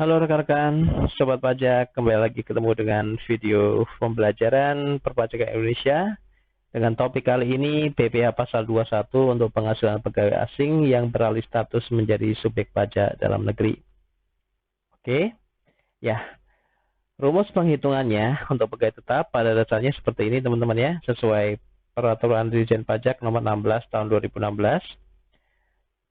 Halo rekan-rekan, Sobat Pajak, kembali lagi ketemu dengan video pembelajaran perpajakan Indonesia. Dengan topik kali ini, PPh Pasal 21 untuk penghasilan pegawai asing yang beralih status menjadi subjek pajak dalam negeri. Oke, ya. Rumus penghitungannya untuk pegawai tetap pada dasarnya seperti ini teman-teman ya, sesuai Peraturan Dirjen Pajak Nomor 16 Tahun 2016.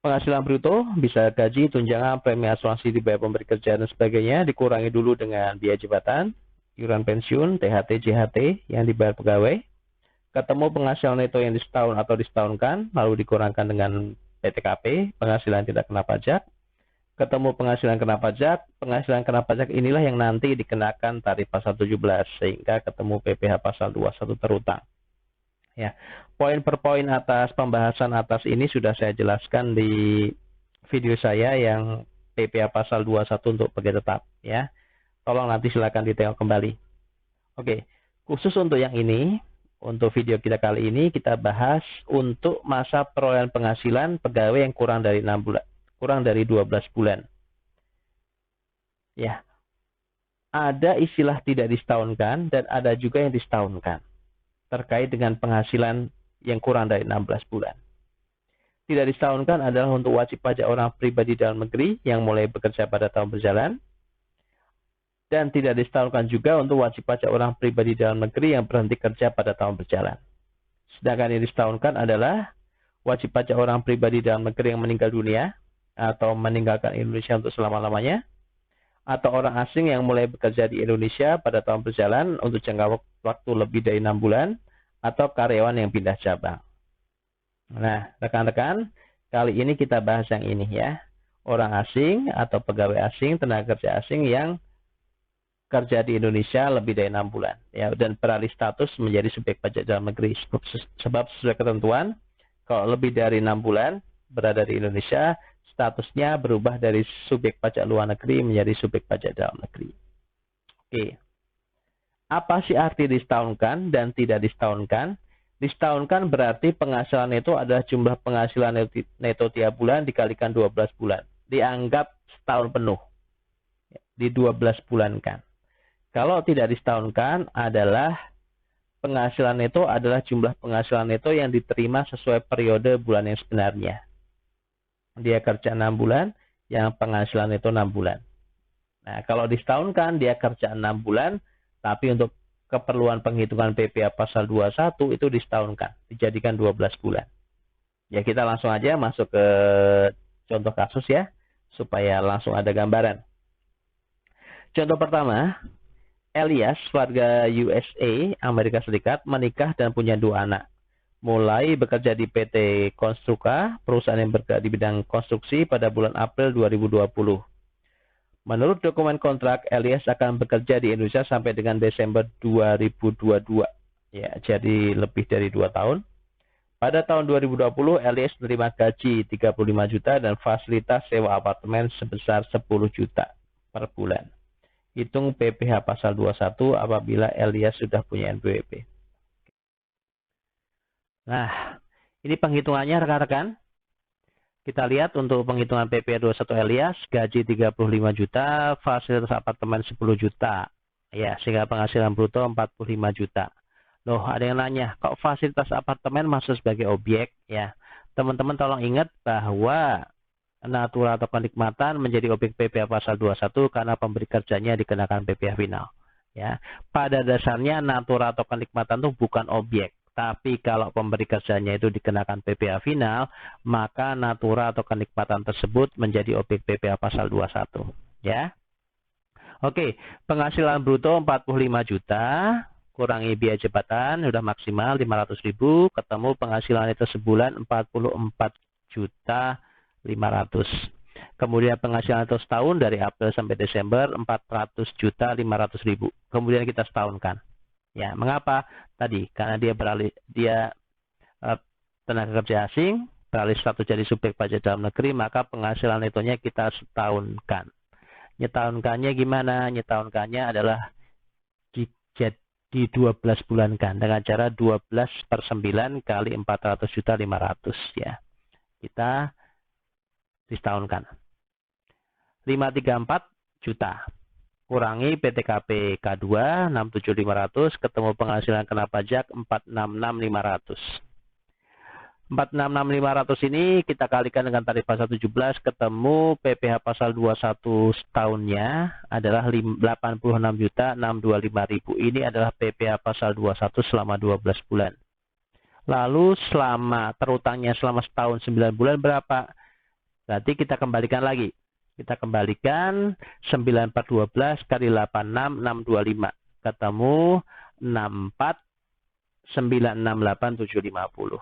Penghasilan bruto bisa gaji, tunjangan, premi asuransi dibayar pemberi kerja dan sebagainya dikurangi dulu dengan biaya jabatan, iuran pensiun, THT, JHT yang dibayar pegawai. Ketemu penghasilan neto yang di setahun atau disetahunkan, lalu dikurangkan dengan PTKP, penghasilan tidak kena pajak. Ketemu penghasilan kena pajak inilah yang nanti dikenakan tarif pasal 17 sehingga ketemu PPh pasal 21 terutang. Ya, poin per poin atas pembahasan atas ini sudah saya jelaskan di video saya yang PPh pasal 21 untuk pegawai tetap ya. Tolong nanti silakan ditengok kembali. Oke, khusus untuk yang ini, untuk video kita kali ini kita bahas untuk masa perolehan penghasilan pegawai yang kurang dari 6 bulan, kurang dari 12 bulan. Ya. Ada istilah tidak disetahunkan dan ada juga yang disetahunkan terkait dengan penghasilan yang kurang dari 16 bulan. Tidak disetahunkan adalah untuk wajib pajak orang pribadi dalam negeri yang mulai bekerja pada tahun berjalan. Dan tidak disetahunkan juga untuk wajib pajak orang pribadi dalam negeri yang berhenti kerja pada tahun berjalan. Sedangkan yang disetahunkan adalah wajib pajak orang pribadi dalam negeri yang meninggal dunia atau meninggalkan Indonesia untuk selama-lamanya, atau orang asing yang mulai bekerja di Indonesia pada tahun berjalan untuk jangka waktu lebih dari 6 bulan, atau karyawan yang pindah cabang. Nah, rekan-rekan, kali ini kita bahas yang ini ya. Orang asing atau pegawai asing, tenaga kerja asing yang kerja di Indonesia lebih dari 6 bulan ya, dan beralih status menjadi subjek pajak dalam negeri. Sebab sesuai ketentuan, kalau lebih dari 6 bulan berada di Indonesia, statusnya berubah dari subjek pajak luar negeri menjadi subjek pajak dalam negeri. Oke. Apa sih arti disetahunkan dan tidak disetahunkan? Disetahunkan berarti penghasilan neto adalah jumlah penghasilan neto tiap bulan dikalikan 12 bulan. Dianggap setahun penuh. Di 12 bulan kan. Kalau tidak disetahunkan adalah penghasilan neto adalah jumlah penghasilan neto yang diterima sesuai periode bulan yang sebenarnya. Dia kerja 6 bulan, yang penghasilan itu 6 bulan. Nah, kalau disetahunkan, dia kerja 6 bulan, tapi untuk keperluan penghitungan PPh pasal 21 itu disetahunkan, dijadikan 12 bulan. Ya, kita langsung aja masuk ke contoh kasus ya, supaya langsung ada gambaran. Contoh pertama, Elias, warga USA, Amerika Serikat, menikah dan punya 2 anak. Mulai bekerja di PT Konstruka, perusahaan yang bergerak di bidang konstruksi pada bulan April 2020. Menurut dokumen kontrak, Elias akan bekerja di Indonesia sampai dengan Desember 2022. Ya, jadi lebih dari 2 tahun. Pada tahun 2020, Elias menerima gaji 35 juta dan fasilitas sewa apartemen sebesar 10 juta per bulan. Hitung PPh pasal 21 apabila Elias sudah punya NPWP. Nah, ini penghitungannya rekan-rekan. Kita lihat untuk penghitungan PPh 21 Elias, gaji 35 juta, fasilitas apartemen 10 juta. Ya, sehingga penghasilan bruto 45 juta. Loh, ada yang nanya, kok fasilitas apartemen masuk sebagai objek? Ya, teman-teman tolong ingat bahwa natura atau kenikmatan menjadi objek PPh pasal 21 karena pemberi kerjanya dikenakan PPh final. Ya, pada dasarnya natura atau kenikmatan itu bukan objek. Tapi kalau pemberi kerjanya itu dikenakan PPh final, maka natura atau kenikmatan tersebut menjadi objek PPh pasal 21. Ya. Oke, penghasilan bruto 45 juta, kurangi biaya jabatan, sudah maksimal 500.000, ketemu penghasilan itu sebulan 44 juta 500. Kemudian penghasilan itu setahun dari April sampai Desember 400 juta 500.000. Kemudian kita setahunkan. Ya, mengapa? Tadi karena dia tenaga kerja asing, beralih status jadi subjek pajak dalam negeri, maka penghasilan netonya kita setahunkan. Nyetahunkannya gimana? Nyetahunkannya adalah di 12 bulan kan, dengan cara 12/9 kali 400 juta 500 ya. Kita disetahunkan. 534 juta. Kurangi PTKP K2 67500, ketemu penghasilan kena pajak 466500. 466500 ini kita kalikan dengan tarif pasal 17, ketemu PPh pasal 21 setahunnya adalah 86.625.000. Ini adalah PPh pasal 21 selama 12 bulan. Lalu selama terutangnya selama setahun 9 bulan berapa? Berarti kita kembalikan lagi. Kita kembalikan 9412 kali 86625. Ketemu 64968.750.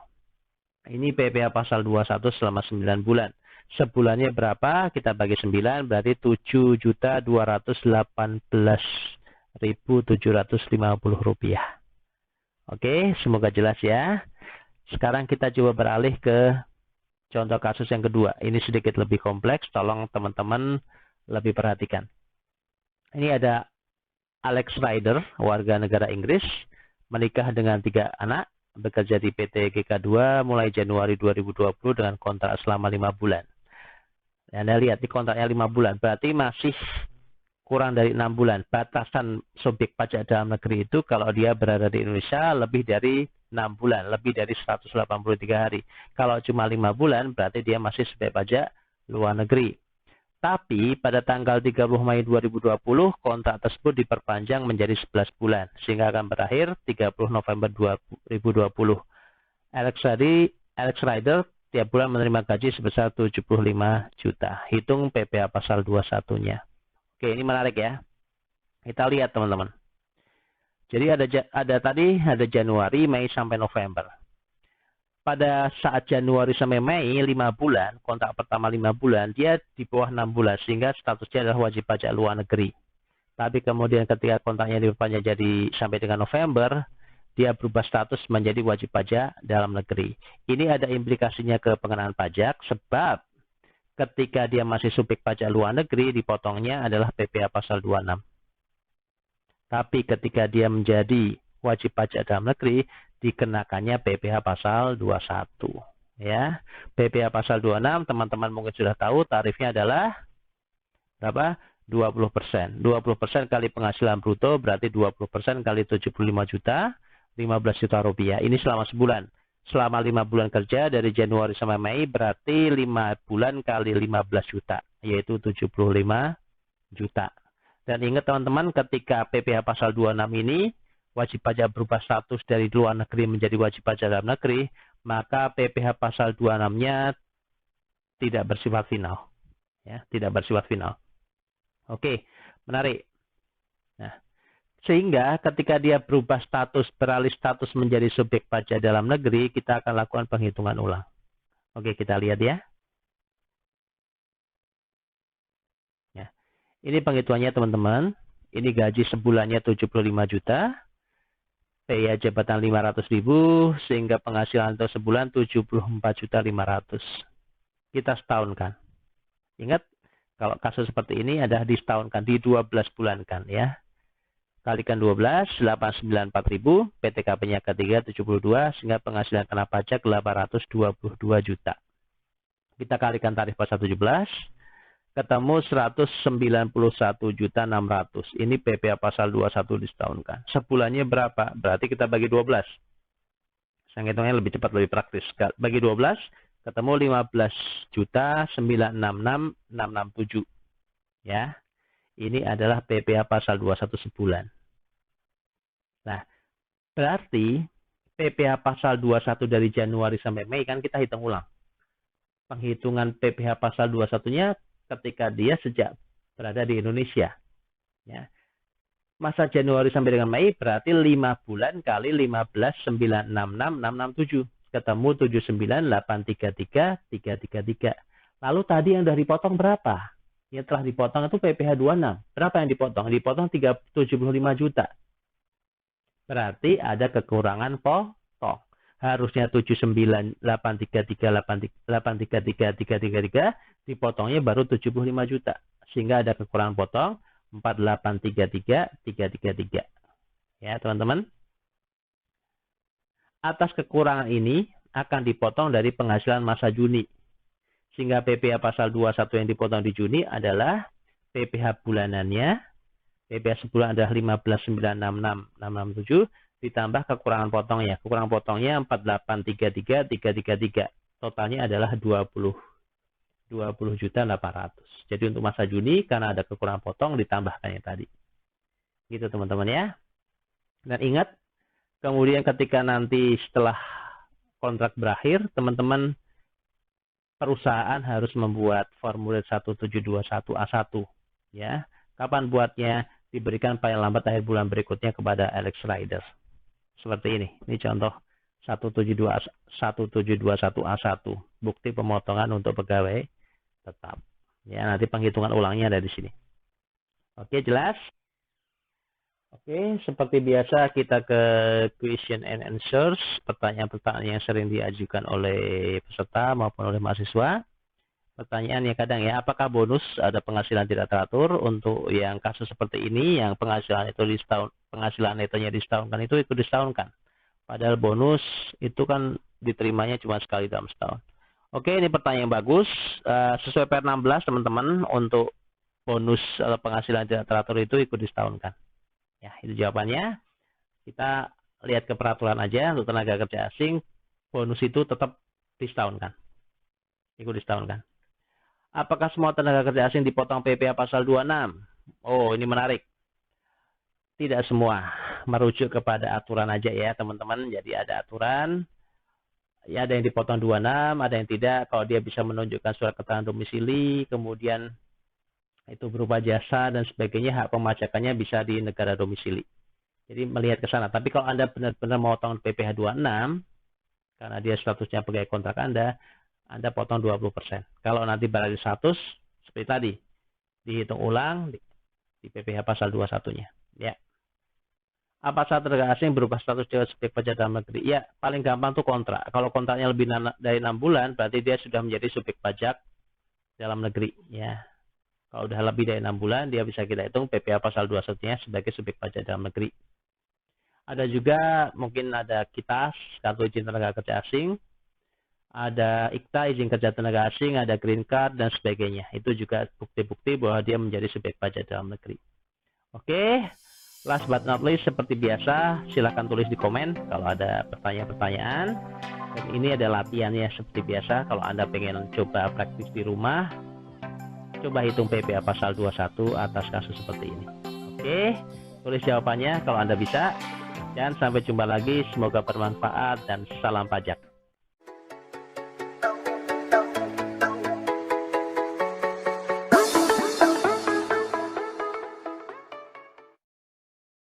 Ini PPh pasal 21 selama 9 bulan. Sebulannya berapa? Kita bagi 9 berarti 7.218.750 rupiah. Oke, semoga jelas ya. Sekarang kita coba beralih ke contoh kasus yang kedua. Ini sedikit lebih kompleks, tolong teman-teman lebih perhatikan. Ini ada Alex Rider, warga negara Inggris, menikah dengan 3 anak, bekerja di PT GK2 mulai Januari 2020 dengan kontrak selama 5 bulan. Anda lihat di kontraknya 5 bulan, berarti masih kurang dari 6 bulan. Batasan subjek pajak dalam negeri itu kalau dia berada di Indonesia lebih dari 6 bulan, lebih dari 183 hari. Kalau cuma 5 bulan, berarti dia masih subjek pajak luar negeri. Tapi pada tanggal 30 Mei 2020, kontrak tersebut diperpanjang menjadi 11 bulan, sehingga akan berakhir 30 November 2020. Alex Rider tiap bulan menerima gaji sebesar 75 juta. Hitung PPh pasal 21-nya. Oke, ini menarik ya. Kita lihat teman-teman. Jadi ada Januari, Mei sampai November. Pada saat Januari sampai Mei 5 bulan, kontrak pertama 5 bulan, dia di bawah 6 bulan sehingga statusnya adalah wajib pajak luar negeri. Tapi kemudian ketika kontraknya diperpanjang jadi sampai dengan November, dia berubah status menjadi wajib pajak dalam negeri. Ini ada implikasinya ke pengenaan pajak sebab ketika dia masih subjek pajak luar negeri, dipotongnya adalah PPh pasal 26. Tapi ketika dia menjadi wajib pajak dalam negeri, dikenakannya PPh pasal 21. Ya, PPh pasal 26, teman-teman mungkin sudah tahu tarifnya adalah berapa? 20%. 20% kali penghasilan bruto berarti 20% kali 75 juta, 15 juta rupiah. Ini selama sebulan. Selama 5 bulan kerja dari Januari sampai Mei berarti 5 bulan kali 15 juta, yaitu 75 juta. Dan ingat teman-teman, ketika PPh pasal 26 ini wajib pajak berubah status dari luar negeri menjadi wajib pajak dalam negeri, maka PPh pasal 26-nya tidak bersifat final. Ya, tidak bersifat final. Oke, menarik. Nah, sehingga ketika dia berubah status, beralih status menjadi subjek pajak dalam negeri, kita akan lakukan penghitungan ulang. Oke, kita lihat ya. Ya. Ini penghitungannya teman-teman. Ini gaji sebulannya 75 juta. Biaya jabatan 500.000 sehingga penghasilan untuk sebulan 74.500. Kita setahunkan. Ingat, kalau kasus seperti ini ada disetahunkan, di 12 bulan kan ya. Kalikan 12, 894.000, PTKP-nya ketiga 72 sehingga penghasilan kena pajak 822 juta. Kita kalikan tarif pasal 17. Ketemu 191.600. Ini PPh pasal 21 disetahunkan. Sebulannya berapa? Berarti kita bagi 12. Saya hitungnya lebih cepat, lebih praktis. Bagi 12, ketemu 15.966.667. Ya. Ini adalah PPh pasal 21 sebulan. Nah, berarti PPh pasal 21 dari Januari sampai Mei kan kita hitung ulang. Penghitungan PPh pasal 21-nya ketika dia sejak berada di Indonesia. Ya. Masa Januari sampai dengan Mei berarti 5 bulan kali 15.966.667. Ketemu 79.833.333. Lalu tadi yang sudah dipotong berapa? Yang telah dipotong itu PPh 26. Berapa yang dipotong? Dipotong 75 juta. Berarti ada kekurangan potong. Harusnya 79.833.333 dipotongnya baru 75 juta. Sehingga ada kekurangan potong 4833.333. Ya, teman-teman. Atas kekurangan ini akan dipotong dari penghasilan masa Juni. Sehingga PPh pasal 21 yang dipotong di Juni adalah PPh bulanannya. PPh sebulan adalah 15.966.667 ditambah kekurangan potongnya. Kekurangan potongnya 4833.333. Totalnya adalah 20.800.000. Jadi untuk masa Juni karena ada kekurangan potong ditambahkan yang tadi. Gitu teman-teman ya. Dan ingat, kemudian ketika nanti setelah kontrak berakhir, teman-teman perusahaan harus membuat formulir 1721A1 ya. Kapan buatnya? Diberikan paling lambat akhir bulan berikutnya kepada Alex Rider. Seperti ini. Ini contoh 1721A1, bukti pemotongan untuk pegawai tetap. Ya, nanti penghitungan ulangnya ada di sini. Oke, jelas? Oke, seperti biasa kita ke question and answers, pertanyaan-pertanyaan yang sering diajukan oleh peserta maupun oleh mahasiswa. Pertanyaan yang kadang ya, apakah bonus ada penghasilan tidak teratur? Untuk yang kasus seperti ini, yang penghasilan itu di setahun, penghasilan netonya disetahunkan itu ikut disetahunkan. Padahal bonus itu kan diterimanya cuma sekali dalam setahun. Oke, ini pertanyaan yang bagus. Sesuai PR16 teman-teman, untuk bonus penghasilan tidak teratur itu ikut disetahunkan. Ya, itu jawabannya. Kita lihat ke peraturan aja untuk tenaga kerja asing, bonus itu tetap disetahunkan. Ikut disetahunkan. Apakah semua tenaga kerja asing dipotong PPh pasal 26? Oh, ini menarik. Tidak semua. Merujuk kepada aturan aja ya, teman-teman. Jadi ada aturan. Ya, ada yang dipotong 26, ada yang tidak. Kalau dia bisa menunjukkan surat keterangan domisili, kemudian itu berupa jasa dan sebagainya, hak pemajakannya bisa di negara domisili. Jadi melihat ke sana. Tapi kalau Anda benar-benar mau potong PPh 26, karena dia statusnya pegawai kontrak Anda potong 20%. Kalau nanti berada di 100, seperti tadi, dihitung ulang di PPh pasal 21-nya. Ya. Apa saat tenaga asing berubah status jadi subjek pajak dalam negeri? Ya, paling gampang tuh kontrak. Kalau kontraknya lebih dari 6 bulan, berarti dia sudah menjadi subjek pajak dalam negeri. Ya. Kalau sudah lebih dari 6 bulan, dia bisa kita hitung PPh pasal 21-nya sebagai subjek pajak dalam negeri. Ada juga mungkin ada KITAS, kartu izin tenaga kerja asing. Ada IKTA, izin kerja tenaga asing, ada green card, dan sebagainya. Itu juga bukti-bukti bahwa dia menjadi subjek pajak dalam negeri. Oke, last but not least, seperti biasa, silahkan tulis di komen kalau ada pertanyaan-pertanyaan. Dan ini ada latihannya seperti biasa. Kalau Anda pengen coba praktis di rumah, coba hitung PPh pasal 21 atas kasus seperti ini. Oke, tulis jawabannya kalau Anda bisa. Dan sampai jumpa lagi, semoga bermanfaat dan salam pajak.